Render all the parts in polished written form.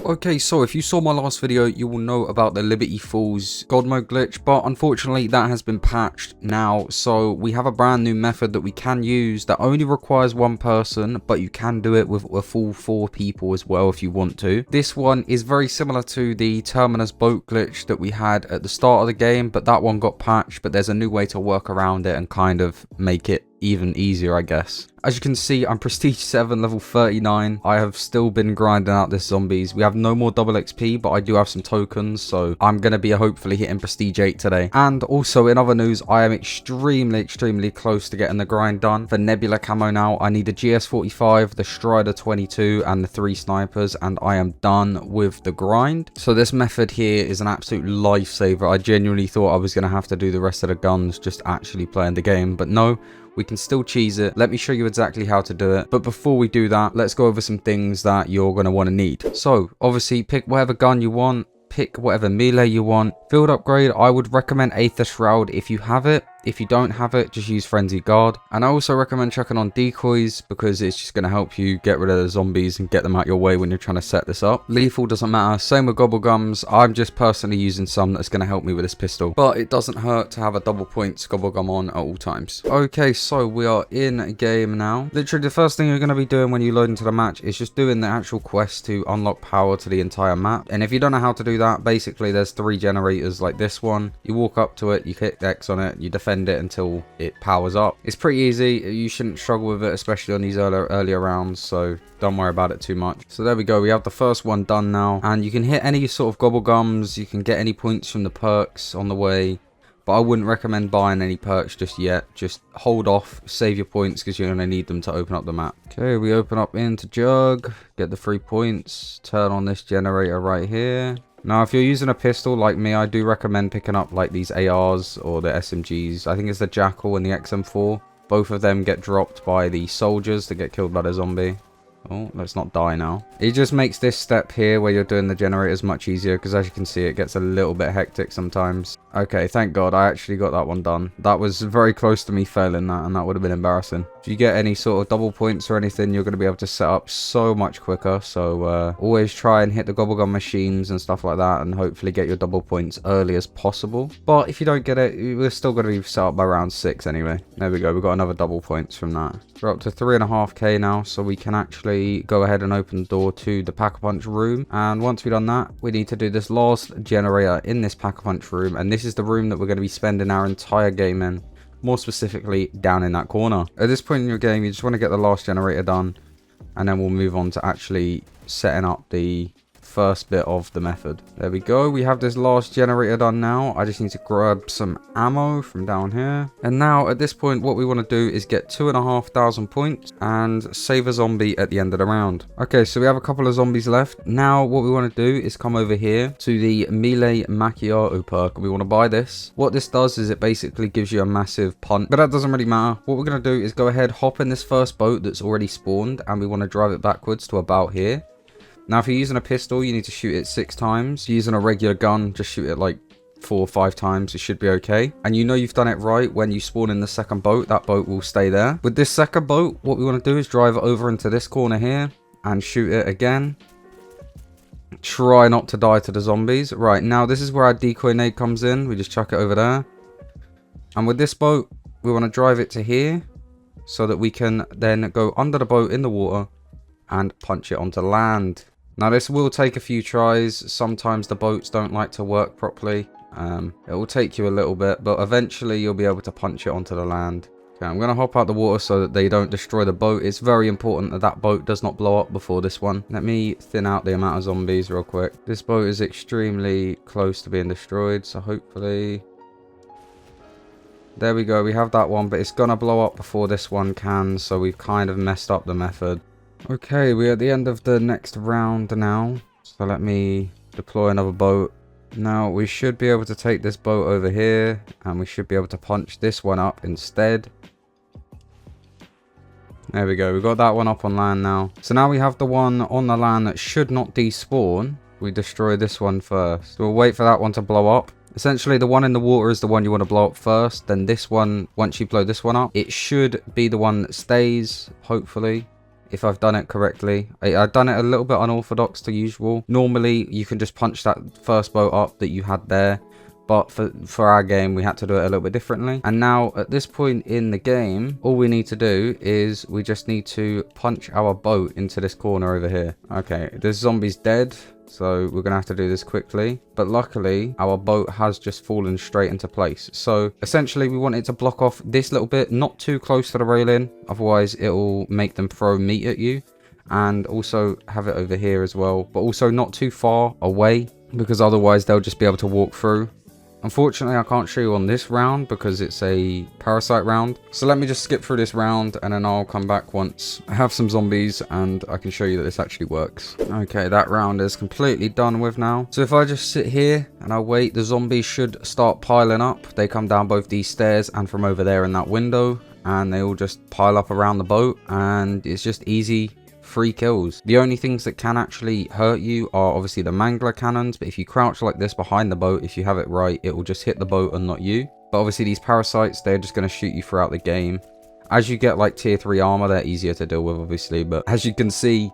Okay, so if you saw my last video, you will know about the Liberty Falls God mode glitch, but unfortunately that has been patched now, so we have a brand new method that we can use that only requires one person, but you can do it with a full 4 people as well if you want to. This one is very similar to the Terminus boat glitch that we had at the start of the game, but that one got patched, but there's a new way to work around it and kind of make it even easier, I guess. As you can see, I'm prestige 7 level 39. I have still been grinding out this zombies. We have no more double XP, but I do have some tokens, so I'm going to be hopefully hitting prestige 8 today. And also in other news, I am extremely close to getting the grind done for Nebula camo now. I need the GS45, the Strider 22 and the 3 snipers, and I am done with the grind. So this method here is an absolute lifesaver. I genuinely thought I was going to have to do the rest of the guns just actually playing the game, but no. We can still cheese it. Let me show you exactly how to do it. But before we do that, let's go over some things that you're going to want to need. So, obviously, pick whatever gun you want. Pick whatever melee you want. Field upgrade, I would recommend Aether Shroud if you have it. If you don't have it, just use Frenzy Guard. And I also recommend checking on decoys because it's just going to help you get rid of the zombies and get them out your way when you're trying to set this up. Lethal doesn't matter. Same with Gobblegums. I'm just personally using some that's going to help me with this pistol. But it doesn't hurt to have a double points Gobblegum on at all times. Okay, so we are in game now. Literally, the first thing you're going to be doing when you load into the match is just doing the actual quest to unlock power to the entire map. And if you don't know how to do that, basically there's 3 generators like this one. You walk up to it, you hit X on it, you defend it until it powers up. It's pretty easy. You shouldn't struggle with it, especially on these earlier rounds, so don't worry about it too much. So there we go. We have the first one done now, and you can hit any sort of Gobblegums. You can get any points from the perks on the way, but I wouldn't recommend buying any perks just yet. Just hold off, save your points because you're going to need them to open up the map. Okay, we open up into Jug, get the 3 points, turn on this generator right here. Now, if you're using a pistol like me, I do recommend picking up like these ARs or the SMGs. I think it's the Jackal and the XM4. Both of them get dropped by the soldiers that get killed by the zombie. Oh, let's not die now. It just makes this step here where you're doing the generators much easier because as you can see, it gets a little bit hectic sometimes. Okay, thank God I actually got that one done. That was very close to me failing that, and that would have been embarrassing. If you get any sort of double points or anything, you're going to be able to set up so much quicker. So always try and hit the Gobblegum machines and stuff like that, and hopefully get your double points early as possible. But if you don't get it, we're still going to be set up by round 6 anyway. There we go. We got another double points from that. We're up to 3.5k now, so we can actually go ahead and open the door to the Pack-a-Punch room. And once we've done that, we need to do this last generator in this Pack-a-Punch room, and this is the room that we're going to be spending our entire game in. More specifically, down in that corner. At this point in your game, you just want to get the last generator done, and then we'll move on to actually setting up the first bit of the method. There we go. We have this last generator done now. I just need to grab some ammo from down here. And now at this point, what we want to do is get 2,500 points and save a zombie at the end of the round. Okay, so we have a couple of zombies left. Now what we want to do is come over here to the Melee Macchiato perk. We want to buy this. What this does is it basically gives you a massive punch, but that doesn't really matter. What we're going to do is go ahead, hop in this first boat that's already spawned, and we want to drive it backwards to about here. Now, if you're using a pistol, you need to shoot it 6 times. If you're using a regular gun, just shoot it like 4 or 5 times. It should be okay. And you know you've done it right when you spawn in the second boat. That boat will stay there. With this second boat, what we want to do is drive it over into this corner here and shoot it again. Try not to die to the zombies. Right, now this is where our decoy nade comes in. We just chuck it over there. And with this boat, we want to drive it to here so that we can then go under the boat in the water and punch it onto land. Now this will take a few tries. Sometimes the boats don't like to work properly. It will take you a little bit, but eventually you'll be able to punch it onto the land. Okay, I'm going to hop out the water so that they don't destroy the boat. It's very important that that boat does not blow up before this one. Let me thin out the amount of zombies real quick. This boat is extremely close to being destroyed, so hopefully... There we go, we have that one, but it's going to blow up before this one can, so we've kind of messed up the method. Okay, we're at the end of the next round now, so let me deploy another boat. Now, we should be able to take this boat over here, and we should be able to punch this one up instead. There we go, we got that one up on land now. So now we have the one on the land that should not despawn. We destroy this one first. We'll wait for that one to blow up. Essentially, the one in the water is the one you want to blow up first. Then this one, once you blow this one up, it should be the one that stays, hopefully. if I've done it correctly. I've done it a little bit unorthodox to usual. Normally, you can just punch that first boat up that you had there. But for our game, we had to do it a little bit differently. And now, at this point in the game, all we need to do is we just need to punch our boat into this corner over here. Okay, this zombie's dead, so we're going to have to do this quickly. But luckily, our boat has just fallen straight into place. So, essentially, we want it to block off this little bit, not too close to the railing. Otherwise, it will make them throw meat at you. And also have it over here as well. But also not too far away, because otherwise, they'll just be able to walk through. Unfortunately, I can't show you on this round because it's a parasite round. So let me just skip through this round and then I'll come back once I have some zombies and I can show you that this actually works. Okay, that round is completely done with now. So if I just sit here and I wait, the zombies should start piling up. They come down both these stairs and from over there in that window. And they all just pile up around the boat. And it's just easy 3 kills. The only things that can actually hurt you are obviously the mangler cannons, but if you crouch like this behind the boat, if you have it right, it will just hit the boat and not you. But obviously these parasites, they're just going to shoot you throughout the game. As you get like tier 3 armor, they're easier to deal with obviously, but as you can see,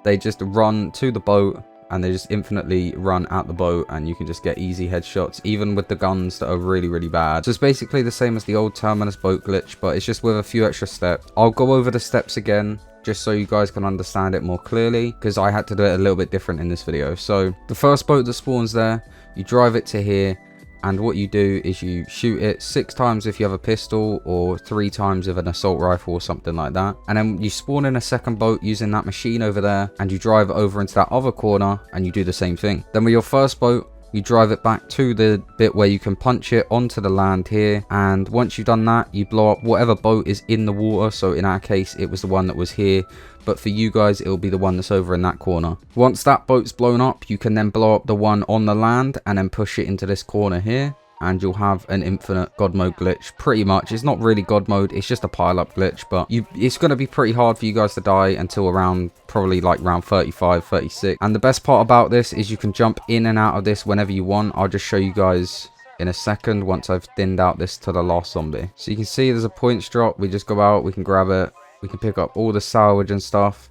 they just run to the boat and they just infinitely run at the boat and you can just get easy headshots, even with the guns that are really, really bad. So it's basically the same as the old Terminus boat glitch, but it's just with a few extra steps. I'll go over the steps again, just so you guys can understand it more clearly, because I had to do it a little bit different in this video. So the first boat that spawns there, you drive it to here, and what you do is you shoot it 6 times if you have a pistol, or 3 times with an assault rifle or something like that. And then you spawn in a second boat using that machine over there, and you drive it over into that other corner, and you do the same thing. Then with your first boat, you drive it back to the bit where you can punch it onto the land here, and once you've done that, you blow up whatever boat is in the water. So in our case, it was the one that was here, but for you guys, it'll be the one that's over in that corner. Once that boat's blown up, you can then blow up the one on the land and then push it into this corner here, and you'll have an infinite God mode glitch. Pretty much, it's not really God mode, it's just a pile up glitch, but it's going to be pretty hard for you guys to die until around probably like round 35, 36. And the best part about this is you can jump in and out of this whenever you want. I'll just show you guys in a second once I've thinned out this to the last zombie. So you can see there's a points drop. We just go out, we can grab it, we can pick up all the salvage and stuff.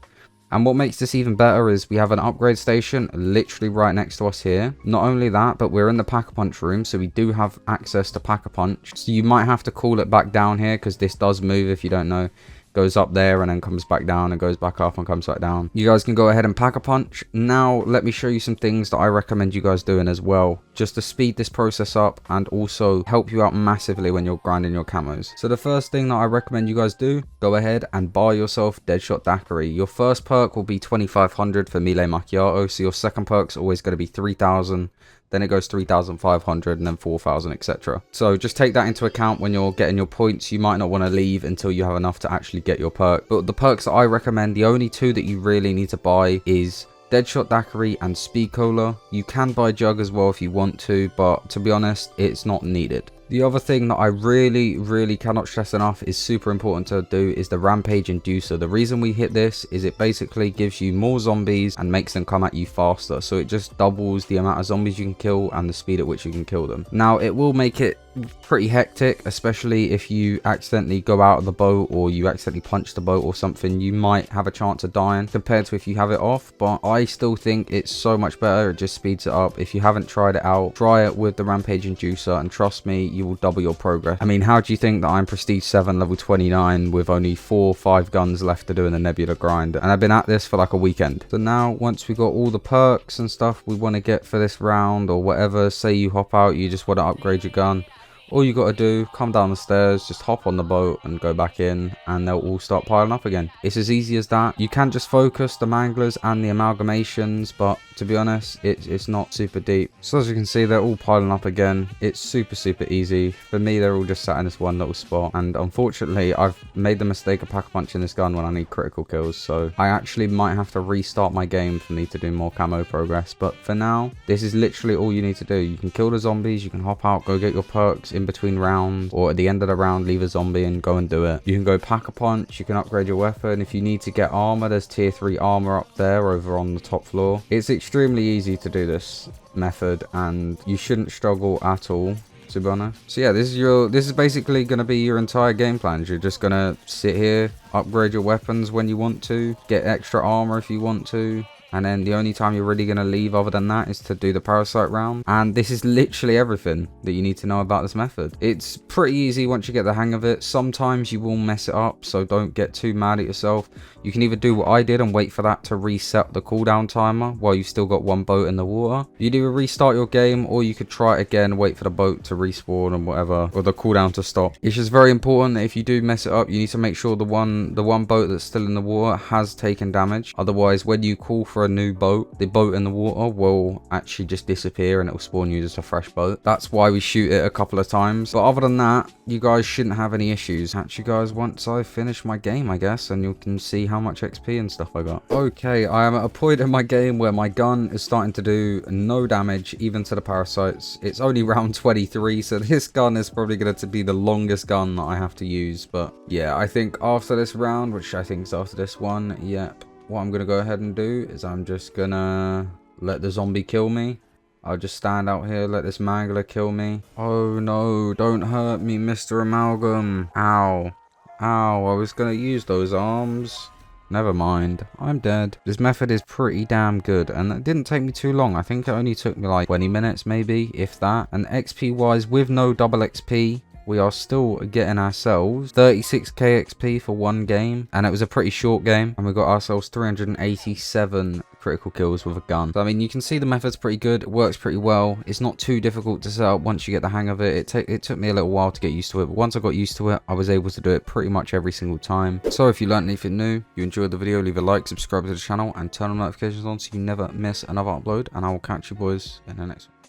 And what makes this even better is we have an upgrade station literally right next to us here. Not only that, but we're in the pack-a-punch room, so we do have access to pack-a-punch. So you might have to call it back down here, because this does move if you don't know. Goes up there and then comes back down and goes back up and comes back down. You guys can go ahead and pack-a-punch. Now, let me show you some things that I recommend you guys doing as well, just to speed this process up and also help you out massively when you're grinding your camos. So the first thing that I recommend you guys do, go ahead and buy yourself Deadshot Daiquiri. Your first perk will be 2500 for Melee Macchiato, so your second perk's always going to be 3000. Then it goes 3,500 and then 4,000, etc. So just take that into account when you're getting your points. You might not want to leave until you have enough to actually get your perk. But the perks that I recommend, the only 2 that you really need to buy is Deadshot Daiquiri and Speed Cola. You can buy Jug as well if you want to, but to be honest, it's not needed. The other thing that I really cannot stress enough is super important to do is the Rampage Inducer. The reason we hit this is it basically gives you more zombies and makes them come at you faster. So it just doubles the amount of zombies you can kill and the speed at which you can kill them. Now, it will make it pretty hectic, especially if you accidentally go out of the boat or you accidentally punch the boat or something. You might have a chance of dying compared to if you have it off, but I still think it's so much better. It just speeds it up. If you haven't tried it out, try it with the Rampage Inducer, and trust me, you will double your progress. I mean, how do you think that I'm Prestige 7 level 29 with only 4 or 5 guns left to do in the Nebula grind, and I've been at this for like a weekend? So now, once we got all the perks and stuff we want to get for this round or whatever, say you hop out, you just want to upgrade your gun, all you got to do, come down the stairs, just hop on the boat and go back in, and they'll all start piling up again. It's as easy as that. You can just focus the manglers and the amalgamations, but to be honest, it's not super deep. So as you can see, they're all piling up again. It's super easy. For me, they're all just sat in this one little spot, and unfortunately, I've made the mistake of pack-a-punching this gun when I need critical kills, so I actually might have to restart my game for me to do more camo progress. But for now, this is literally all you need to do. You can kill the zombies, you can hop out, go get your perks in between rounds, or at the end of the round, leave a zombie and go and do it. You can go pack-a-punch, you can upgrade your weapon. If you need to get armor, there's tier 3 armor up there over on the top floor. It's extremely easy to do this method, and you shouldn't struggle at all to be honest. So yeah, this is basically going to be your entire game plan. You're just going to sit here, upgrade your weapons when you want to, get extra armor if you want to. And then the only time you're really going to leave other than that is to do the parasite round. And this is literally everything that you need to know about this method. It's pretty easy once you get the hang of it. Sometimes you will mess it up, so don't get too mad at yourself. You can either do what I did and wait for that to reset the cooldown timer while you've still got one boat in the water. You'd either restart your game, or you could try it again, wait for the boat to respawn and whatever, or the cooldown to stop. It's just very important that if you do mess it up, you need to make sure the one boat that's still in the water has taken damage. Otherwise, when you call for a new boat, the boat in the water will actually just disappear and it will spawn you just a fresh boat. That's why we shoot it a couple of times. But other than that, you guys shouldn't have any issues. Actually, guys, once I finish my game, I guess, and you can see how much XP and stuff I got. Okay, I am at a point in my game where my gun is starting to do no damage, even to the parasites. It's only round 23, so this gun is probably going to be the longest gun that I have to use. But yeah, I think after this round, which I think is after this one, yep. What I'm going to go ahead and do is I'm just going to let the zombie kill me. I'll just stand out here, let this mangler kill me. Oh no, don't hurt me, Mr. Amalgam. Ow. Ow, I was going to use those arms. Never mind, I'm dead. This method is pretty damn good, and it didn't take me too long. I think it only took me like 20 minutes maybe, if that. And XP wise, with no double XP, we are still getting ourselves 36k XP for one game, and it was a pretty short game, and we got ourselves 387 critical kills with a gun. So I mean, you can see the method's pretty good. It works pretty well. It's not too difficult to set up once you get the hang of it. It took me a little while to get used to it, but once I got used to it, I was able to do it pretty much every single time. So if you learned anything new, you enjoyed the video, leave a like, subscribe to the channel, and turn on notifications on so you never miss another upload, and I will catch you boys in the next one.